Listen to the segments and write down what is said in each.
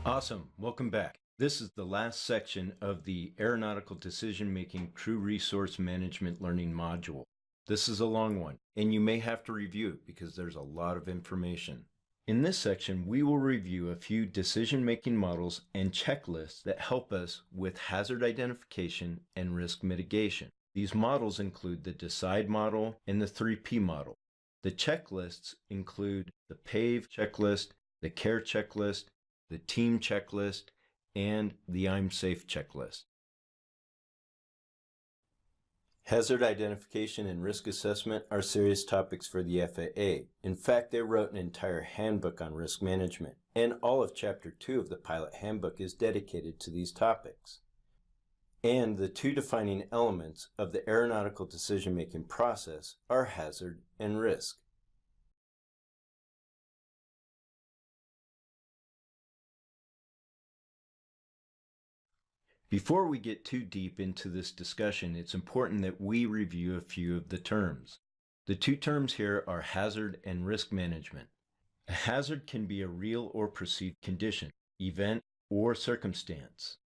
Awesome, welcome back. This is the last section of the Aeronautical Decision-Making Crew Resource Management Learning module. This is a long one, and you may have to review it because there's a lot of information. In this section, we will review a few decision-making models and checklists that help us with hazard identification and risk mitigation. These models include the DECIDE model and the 3P model. The checklists include the PAVE checklist, the CARE checklist, the team checklist, and the I'm Safe checklist. Hazard identification and risk assessment are serious topics for the FAA. In fact, they wrote an entire handbook on risk management, and all of Chapter 2 of the Pilot Handbook is dedicated to these topics. And the two defining elements of the aeronautical decision-making process are hazard and risk. Before we get too deep into this discussion, it's important that we review a few of the terms. The two terms here are hazard and risk management. A hazard can be a real or perceived condition, event, or circumstance.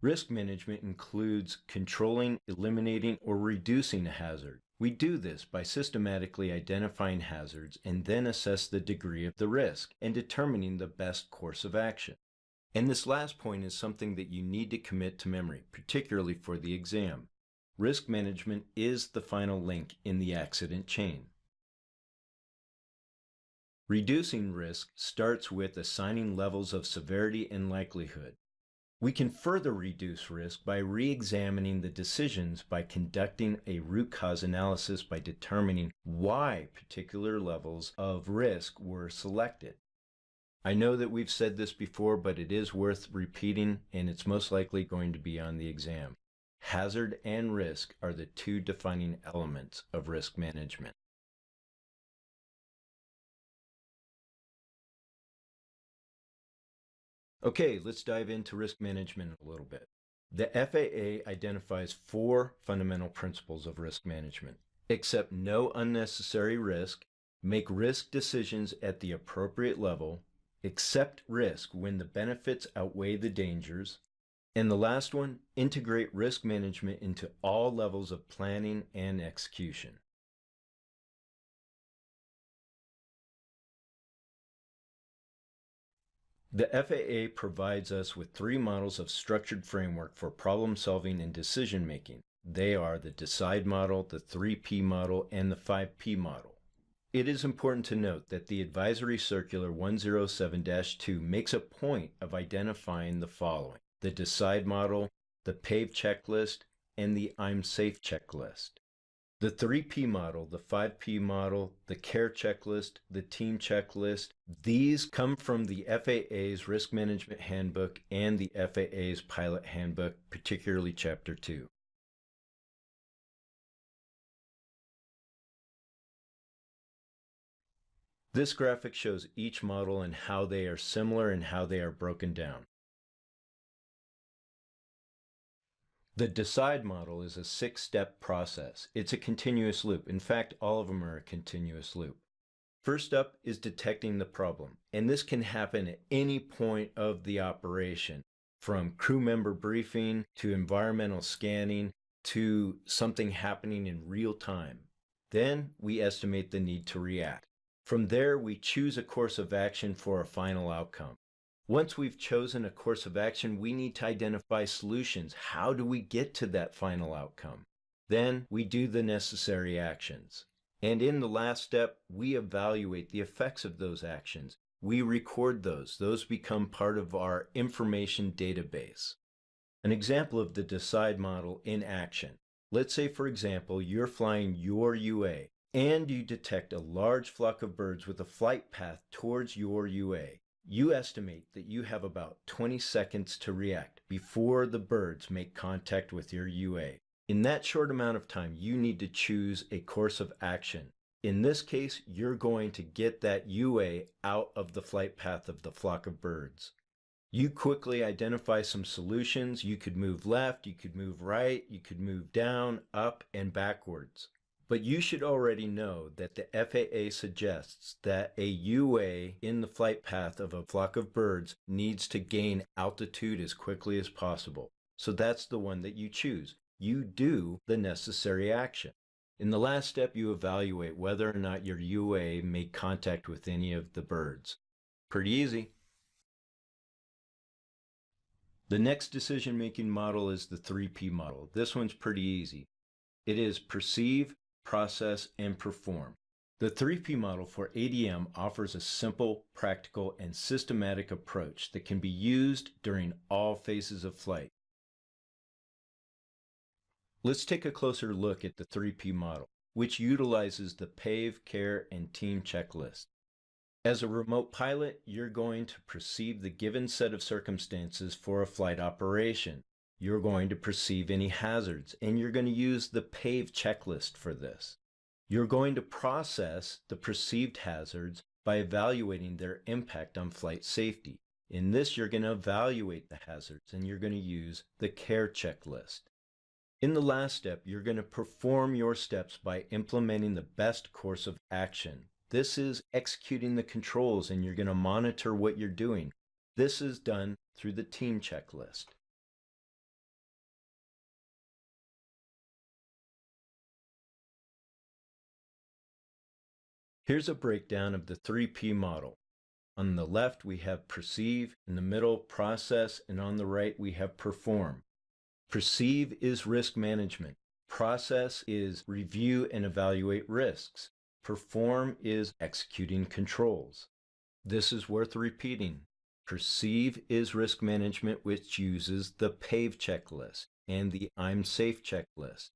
Risk management includes controlling, eliminating, or reducing a hazard. We do this by systematically identifying hazards and then assess the degree of the risk and determining the best course of action. And this last point is something that you need to commit to memory, particularly for the exam. Risk management is the final link in the accident chain. Reducing risk starts with assigning levels of severity and likelihood. We can further reduce risk by re-examining the decisions by conducting a root cause analysis by determining why particular levels of risk were selected. I know that we've said this before, but it is worth repeating, and it's most likely going to be on the exam. Hazard and risk are the two defining elements of risk management. Okay, let's dive into risk management a little bit. The FAA identifies 4 fundamental principles of risk management. Accept no unnecessary risk, make risk decisions at the appropriate level, accept risk when the benefits outweigh the dangers, and the last one, integrate risk management into all levels of planning and execution. The FAA provides us with 3 models of structured framework for problem solving and decision making. They are the DECIDE model, the 3P model, and the 5P model. It is important to note that the Advisory Circular 107-2 makes a point of identifying the following: the DECIDE model, the PAVE checklist, and the I'm Safe checklist. The 3P model, the 5P model, the CARE checklist, the team checklist, these come from the FAA's Risk Management Handbook and the FAA's Pilot Handbook, particularly Chapter 2. This graphic shows each model and how they are similar and how they are broken down. The DECIDE model is a 6-step process. It's a continuous loop. In fact, all of them are a continuous loop. First up is detecting the problem, and this can happen at any point of the operation, from crew member briefing to environmental scanning to something happening in real time. Then we estimate the need to react. From there, we choose a course of action for a final outcome. Once we've chosen a course of action, we need to identify solutions. How do we get to that final outcome? Then we do the necessary actions. And in the last step, we evaluate the effects of those actions. We record those. Those become part of our information database. An example of the DECIDE model in action. Let's say, for example, you're flying your UA, and you detect a large flock of birds with a flight path towards your UA. You estimate that you have about 20 seconds to react before the birds make contact with your UA. In that short amount of time, you need to choose a course of action. In this case, you're going to get that UA out of the flight path of the flock of birds. You quickly identify some solutions. You could move left, you could move right, you could move down, up, and backwards. But you should already know that the FAA suggests that a UA in the flight path of a flock of birds needs to gain altitude as quickly as possible. So that's the one that you choose. You do the necessary action. In the last step, you evaluate whether or not your UA made contact with any of the birds. Pretty easy. The next decision-making model is the 3P model. This one's pretty easy. It is perceive, process, and perform. The 3P model for ADM offers a simple, practical, and systematic approach that can be used during all phases of flight. Let's take a closer look at the 3P model, which utilizes the PAVE, CARE, and TEAM checklist. As a remote pilot, you're going to perceive the given set of circumstances for a flight operation. You're going to perceive any hazards, and you're going to use the PAVE checklist for this. You're going to process the perceived hazards by evaluating their impact on flight safety. In this, you're going to evaluate the hazards, and you're going to use the CARE checklist. In the last step, you're going to perform your steps by implementing the best course of action. This is executing the controls, and you're going to monitor what you're doing. This is done through the TEAM checklist. Here's a breakdown of the 3P model. On the left, we have perceive, in the middle, process, and on the right, we have perform. Perceive is risk management. Process is review and evaluate risks. Perform is executing controls. This is worth repeating. Perceive is risk management, which uses the PAVE checklist and the I'm Safe checklist.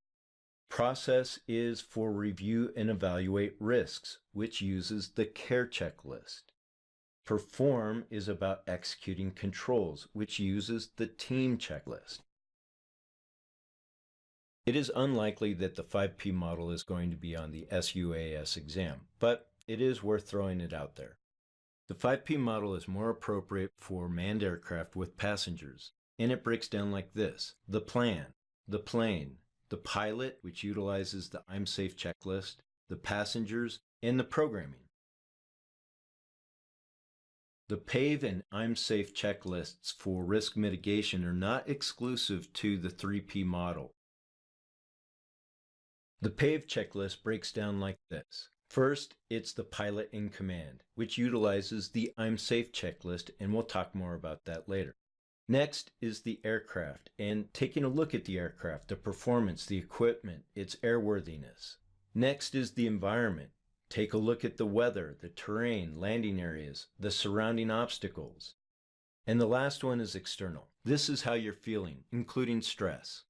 Process is for review and evaluate risks, which uses the CARE checklist. Perform is about executing controls, which uses the TEAM checklist. It is unlikely that the 5P model is going to be on the SUAS exam, but it is worth throwing it out there. The 5P model is more appropriate for manned aircraft with passengers, and it breaks down like this: the plan, the plane, the pilot, which utilizes the I'm Safe checklist, the passengers, and the programming. The PAVE and I'm Safe checklists for risk mitigation are not exclusive to the 3P model. The PAVE checklist breaks down like this. First, it's the pilot in command, which utilizes the I'm Safe checklist, and we'll talk more about that later. Next is the aircraft, and taking a look at the aircraft, the performance, the equipment, its airworthiness. Next is the environment. Take a look at the weather, the terrain, landing areas, the surrounding obstacles. And the last one is external. This is how you're feeling, including stress.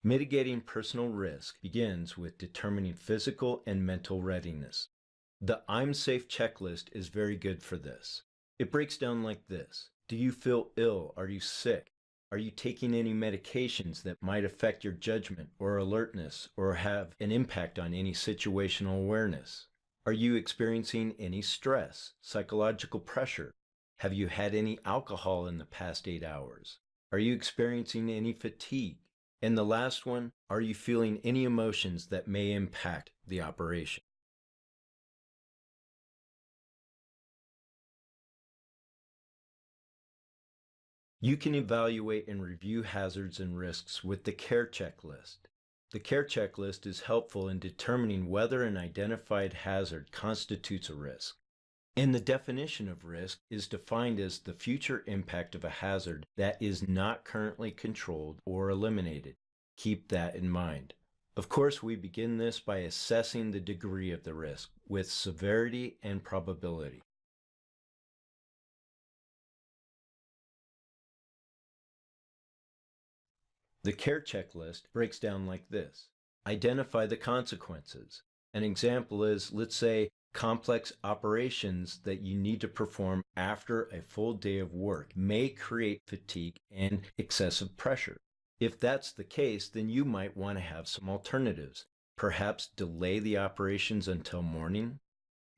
Mitigating personal risk begins with determining physical and mental readiness. The I'm Safe checklist is very good for this. It breaks down like this. Do you feel ill? Are you sick? Are you taking any medications that might affect your judgment or alertness or have an impact on any situational awareness? Are you experiencing any stress, psychological pressure? Have you had any alcohol in the past 8 hours? Are you experiencing any fatigue? And the last one, are you feeling any emotions that may impact the operation? You can evaluate and review hazards and risks with the CARE checklist. The CARE checklist is helpful in determining whether an identified hazard constitutes a risk. And the definition of risk is defined as the future impact of a hazard that is not currently controlled or eliminated. Keep that in mind. Of course, we begin this by assessing the degree of the risk with severity and probability. The CARE checklist breaks down like this. Identify the consequences. An example is, let's say, complex operations that you need to perform after a full day of work may create fatigue and excessive pressure. If that's the case, then you might want to have some alternatives. Perhaps delay the operations until morning.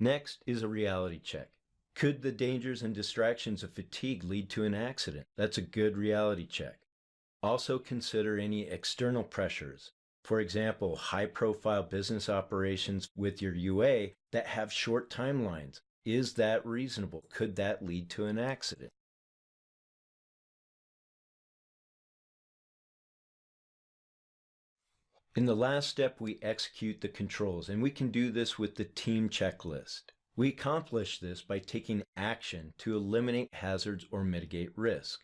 Next is a reality check. Could the dangers and distractions of fatigue lead to an accident? That's a good reality check. Also consider any external pressures. For example, high-profile business operations with your UA that have short timelines. Is that reasonable? Could that lead to an accident? In the last step, we execute the controls, and we can do this with the team checklist. We accomplish this by taking action to eliminate hazards or mitigate risk.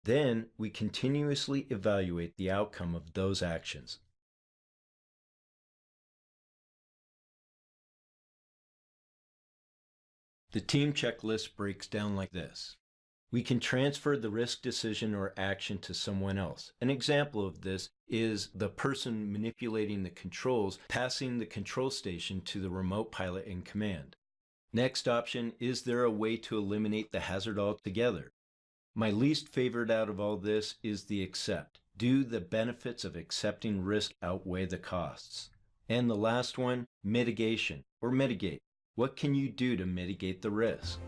Then we continuously evaluate the outcome of those actions. The team checklist breaks down like this. We can transfer the risk decision or action to someone else. An example of this is the person manipulating the controls passing the control station to the remote pilot in command. Next option, is there a way to eliminate the hazard altogether? My least favorite out of all this is the accept. Do the benefits of accepting risk outweigh the costs? And the last one, mitigation or mitigate. What can you do to mitigate the risk?